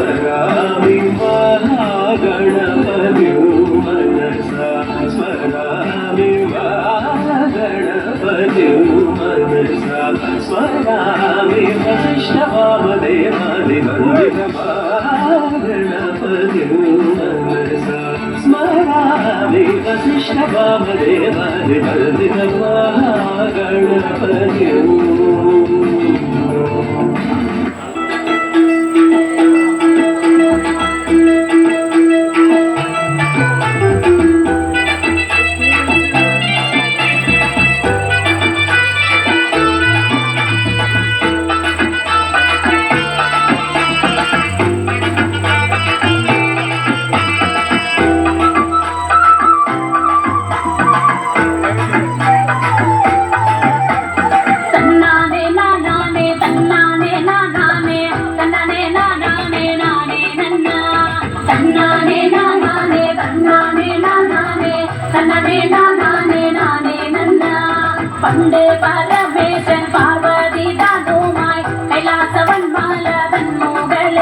स्वरामि महागणपतिं मनसा स्वरामि महागणपतिं मनसा स्वरामि वसिष्ठवामदेवादिवन्दितमहागणपतिं मनसा स्मरामि वसिष्ठवामदेवादिवन्दितमहागणपतिम् പണ്ട് പരമേശൻ പാർവതി താനുമായി കൈലാസവന്മാലതൻ മുകളിൽ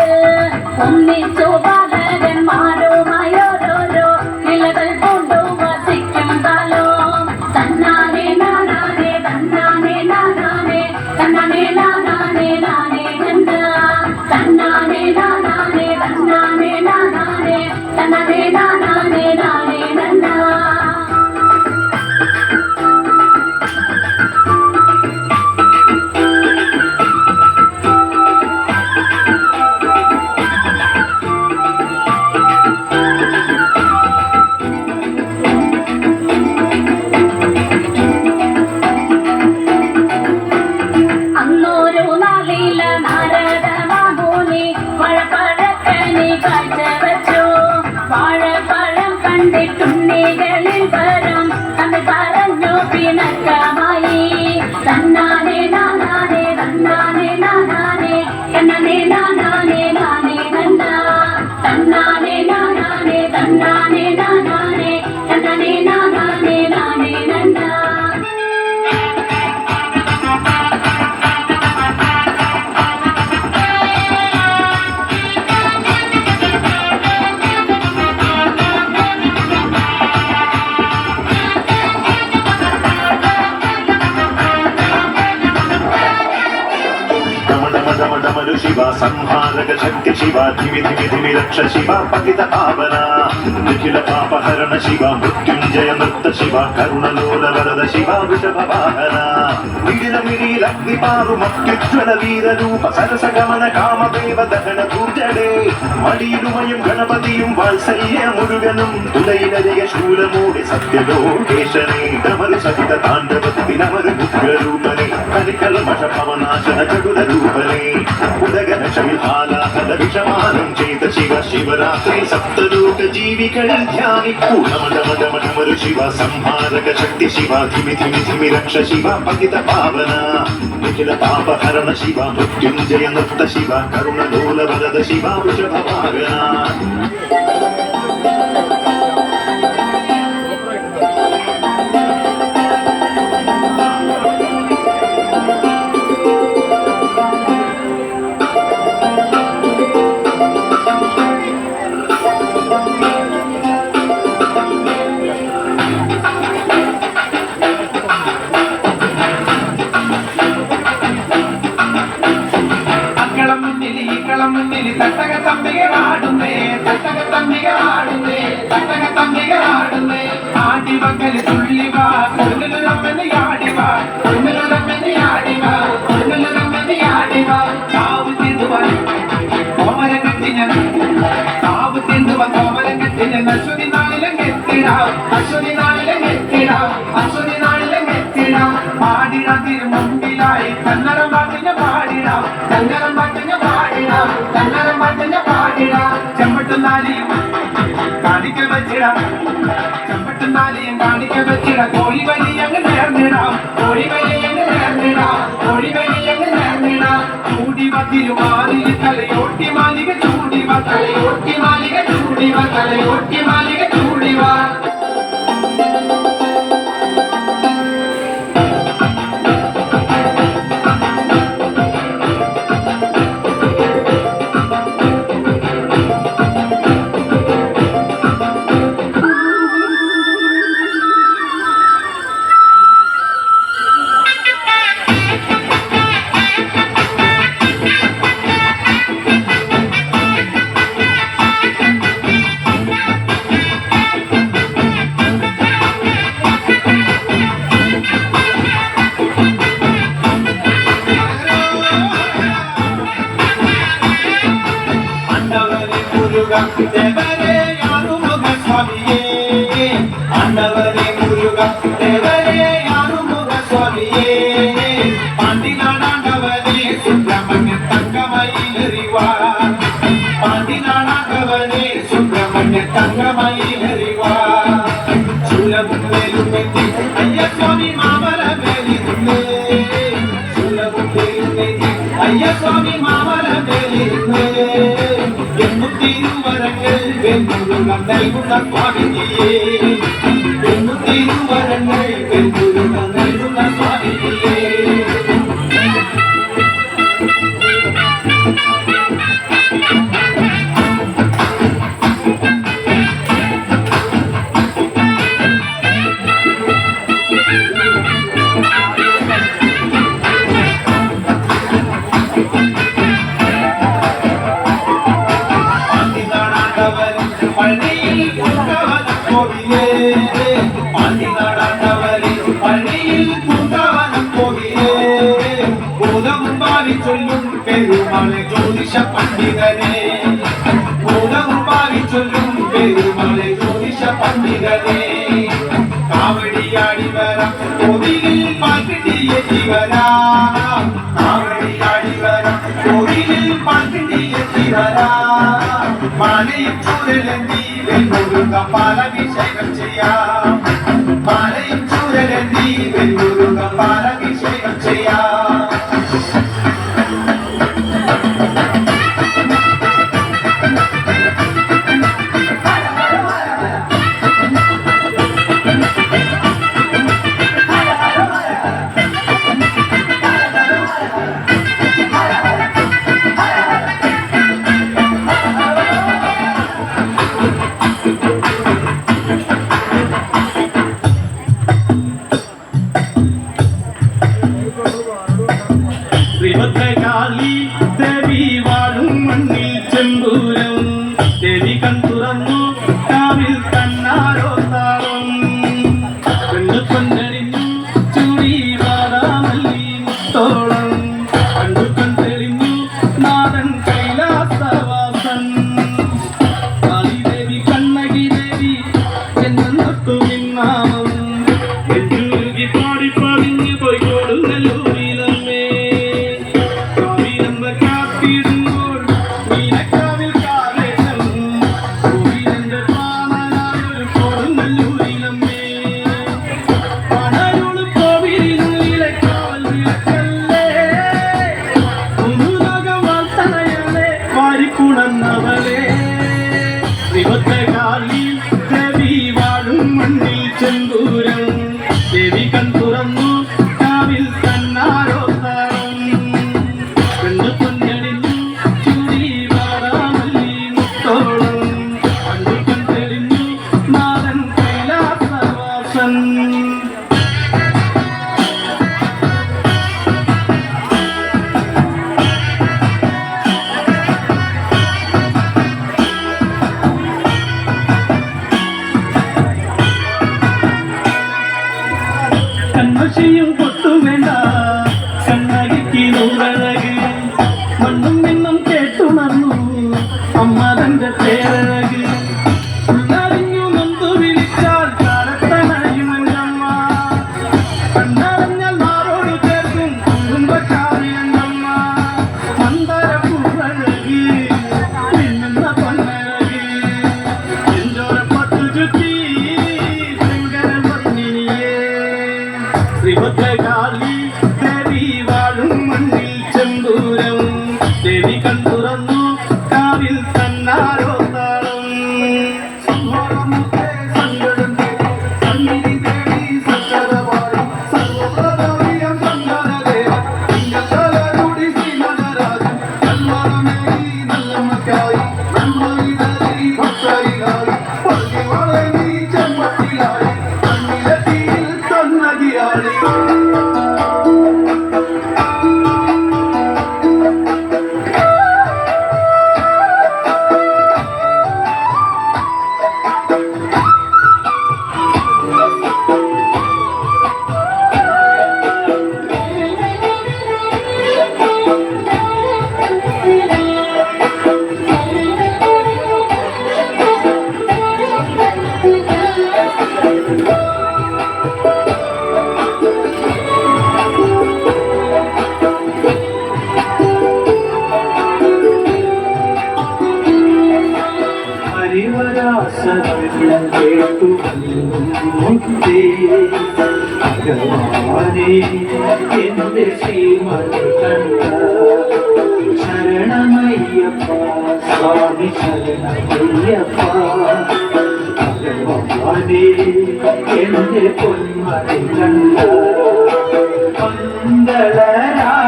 ഒന്നിച്ചു ബാലകന്മാരുമായി ഓരോരോ നിലകൾ കൊണ്ടു വസിക്കും കാലം തന്നാനെ നാനാനെ തന്നാനെ നാനാനെ തന്നാനെ നാനാനെ നാനേ നന്ന തന്നാനെ നാനാനെ തന്നാനെ നാനാനെ തന്നാനെ നാനാനെ നാനേ നന്ന തുണ്ണികളിൽ വരും തമ്മിൽ പറഞ്ഞു പിണക്കമായി തന്നാനെ നാനാനെ തന്നാനെ നാനാനെ തന്നാനെ നാനാനെ നാനേ നന്ന തന്നാനെ നാനാനെ തന്നാനെ നാനാനെ തന്നാനെ നാനാനെ നാനേ നന്ന शिव संहारक शक्ति शिव धिमि धिमि धिमि रक्ष शिव पतित पावना निखिल पापहरण शिव मृत्युंजय नृत्त शिव करुणलोल वरद शिव वृषभ वाहना मिलिल मिलिल अग्निपारु मत्युज्वल वीर रूप सरस गमन कामदेव दहन दूर्जडे मडियुमयं गणपतियुं वात्सल्य मुरुगनुं तुलैलजय शूलमूडि सत्यलोकेशने डमरु सहित ताण्डवति नमरु उग्ररूपने कलिकल्मष भवनाशन चतुर रूपने उदगन शैलाहल विषमानं चेत शिव शिवरात्रि सप्तलोक जीविकळि ध्यानिक्कु नम नम नम नमरु शिव संहारक शक्ति शिव धिमि धिमि धिमि रक्ष शिव पतित पावना निखिल पापहरण शिव मृत्युंजय नृत्त शिव करुणलोल वरद शिव वृषभ वाहना ആടിവക്കല് തുള്ളിവാ കൊല്ലുലമ്മന് യാടിവാ കൊല്ലുലമ്മന് യാടിവാ കൊല്ലുലമ്മന് യാടിവാ കാവ് തിന്നുവാൻ കോമരം കെട്ടിഞ്ഞ കാവ് തിന്നുവാൻ കോമരം കെട്ടിഞ്ഞ അശ്വതി നാളിലും എത്തിടാം അശ്വതി നാളിലും എത്തിടാം അശ്വതി നാളിലും എത്തിടാം പാടിടാം തിരുമുമ്പിലായി കന്നടം പാട്ടിന് പാടിടാം കന്നടം പാട്ടിന് പാടിടാം കന്നടം ചെമ്പട്ടുന്നാലിയും കാണിക്ക വെച്ചിടാം ചെമ്പട്ടുന്നാലിയും കാണിക്ക വെച്ചിടാം കോഴി വലി അങ്ങ് നേർന്നിടാം കോഴി വലി അങ്ങ് നേർന്നിടാം കോഴി വലി അങ്ങ് നേർന്നിടാം ചൂടിവ തിരുമാലിക തലയോട്ടി മാലിക ചൂടിവ തലയോട്ടി മാലിക ചൂടിവ തലയോട്ടി മാലിക ചൂടിവ தேவரே யாருமுக சுவாமியே ஆண்டவரே முருகா தேவரே யாருமுக சுவாமியே பாண்டி நாடாண்டவரே சுப்பிரமணிய தங்கமயில் அறிவார் பாண்டி நாடாண்டவரே சுப்பிரமணிய தங்கமயில் அறிவார் சுலபம் மேலுமெத்தி ஐயா சுவாமி மாமர மேலிருந்தே சுலபம் மேலுமெத்தி ஐயா சுவாமி மாமர மேலிருந்தே வெண்முருகன் നൽകുന്ന സ്വാമിയെ തിരുവരങ്ങൾ വെൺമുരുകൻ നൽകുന്ന സ്വാമിയെ പള്ളിയിൽ പൂങ്കവനം കോവിലേ പാണ്ടി നാടാണ്ടവരെ പള്ളിയിൽ പൂങ്കവനം കോവിലേ ഭൂതവും ഭാവി ചൊല്ലും പെരുമാളെ ജ്യോതിഷ പണ്ഡിതനെ ഭൂതവും ഭാവി ചൊല്ലും പെരുമാളെ ജ്യോതിഷ പണ്ഡിതനെ കാവടിയാടി വരാം കോവിലിൽ പാട്ടിയെത്തി വരാം കാവടിയാടി വരാം കോവിലിൽ പാട്ടിയെത്തി വരാം മാലയും ചൂരലെന്തി വെൺമുരുക പാലഭിഷേകം ചെയ്യാം മാലയും ചൂരലെന്തി വെൺമുരുക പാലഭിഷേകം ചെയ്യാം ദേവി വാഴും മണ്ണിൽ ചെമ്പൂരം ദേവി കൺ തുറന്നു കാവിൽ കണ്ണാരോ താളം കണ്ടു കൊണ്ടറിഞ്ഞു ചൂടി വാടാമല്ലി മുത്തോളം കണ്ടു കണ്ടെളിഞ്ഞു നാഥൻ കൈലാസവാസൻ കാളിദേവി കണ്ണകി ദേവി എന്നൊട്ടു നിന്നാമം എഞ്ചുരുകി പാടി പതിഞ്ഞു പോയി കൊടുങ്ങല്ലൂരിലമ്മേ ദേവി വാഴും മണ്ണിൽ ചെമ്പൂരം ദേവി കൺ തുറന്നു കാവിൽ കണ്ണാരോ താളം കണ്ടു പൊന്നണിഞ്ഞു ചൂടി വാടാമല്ലി മുത്തോളം കണ്ടു കണ്ടെളിഞ്ഞു നാഥൻ കൈലാസവാസൻ കൺമഷിയും പൊട്ടും വേണ്ട കണ്ണകിക്ക് നൂറഴക് മണ്ണും മിന്നും കേട്ടുണർന്നു അമ്മ തന്റെ പേരഴക് ഉള്ളറിഞ്ഞു നൊന്തു വിളിച്ചാൽ കാലത്തണയുമല്ലമ്മ കണ്ണറിഞ്ഞാൽ മാറോട് ചേർക്കും കുടുംബക്കാരിയമ്മ മന്ദര പൂവഴക് പിന്നുന്ന പൊന്നഴക് കേട്ടു മുത്തേ ഭഗവാനേ എന്റെ ശ്രീമതി കണ്ട ശരണമയ്യപ്പ സ്വാമി ശരണമയ്യപ്പ ഭഗവാനേ എന്റെ പൊന്മണി കണ്ട പന്തളരാജന്റെ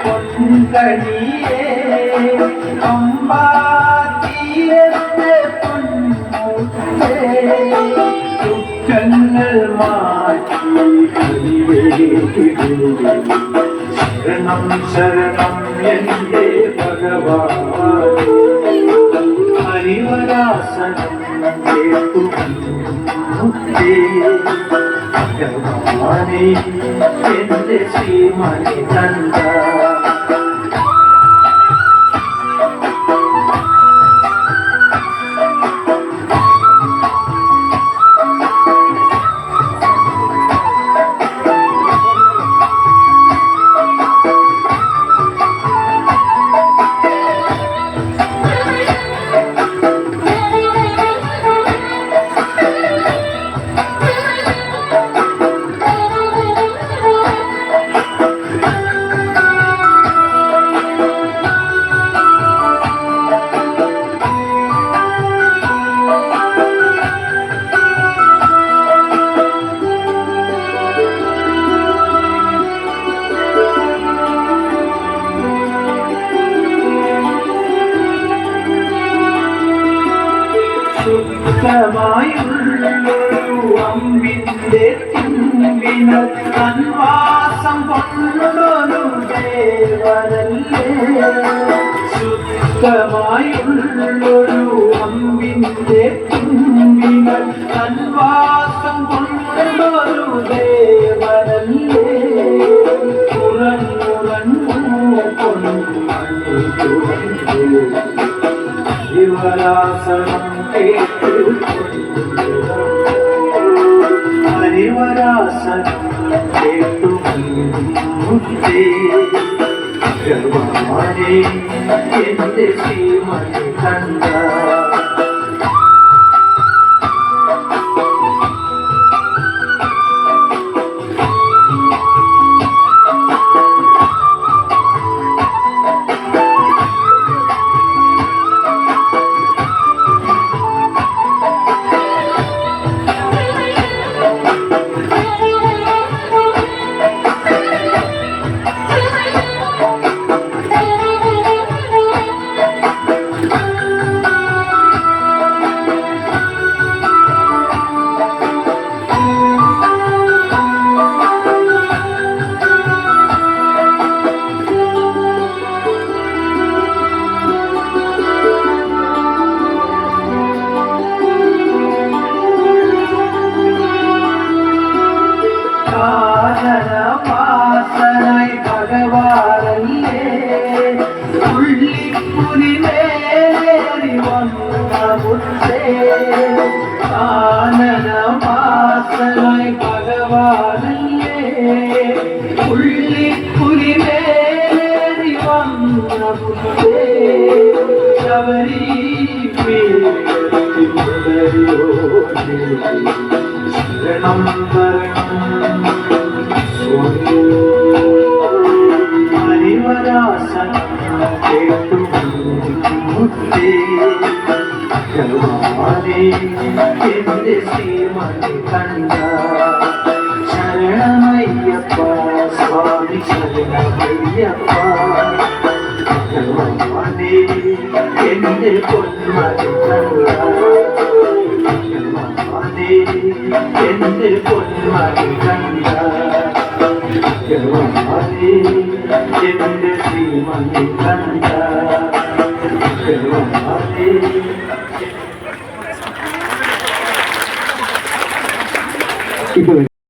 പൊൻകണിയേ അമ്പാതീരത്തെ പൊന്മുത്തേ ദുഃഖങ്ങൾ മാറ്റി ശരണം ശരണം എന്റെ ഭഗവാനേ ഹരിവരാസനം കേട്ടു മുത്തേ ഭഗവാനേ എന്റെ ശ്രീമണി കണ്ട ശുദ്ധമായുള്ളൊരു അമ്പിന്റെ തുമ്പിനാൽ തൻവാസം കൊണ്ടൊരു ദേവനല്ലേ ശുദ്ധമായുള്ളൊരു അമ്പിന്റെ തുമ്പിനാൽ തൻവാസം കൊണ്ടൊരു ദേവനല്ലേ ഉറങ്ങുറങ്ങൂ ഹരിവരാസനം കേട്ടു ഹരിവരാസനം കേട്ടു മുത്തേ ഭഗവാനേ എന്റെ ശ്രീമണി കണ്ട വാസനായി ഭഗവാനല്ലേ ഉള്ളിപ്പുലിമേറി വന്ന മുത്തേ വാസനായി ഭഗവാനല്ലേ ഉള്ളിപ്പുലിമേറി വന്ന മുത്തേ ശബരി ശരണം വരണം ഹരിവരാസനം കേട്ടു മുത്തേ ഭഗവാനേ എന്റെ ശ്രീമണി കണ്ട ശരണമയ്യപ്പ സ്വാമി ശരണമയ്യപ്പ ഭഗവാനേ എന്റെ പൊന്മണി കണ്ട ഭഗവാനേ എന്റെ പൊന്മണി കണ്ട ഭഗവാനേ എന്റെ ശ്രീമണി കണ്ട ഭഗവാനേ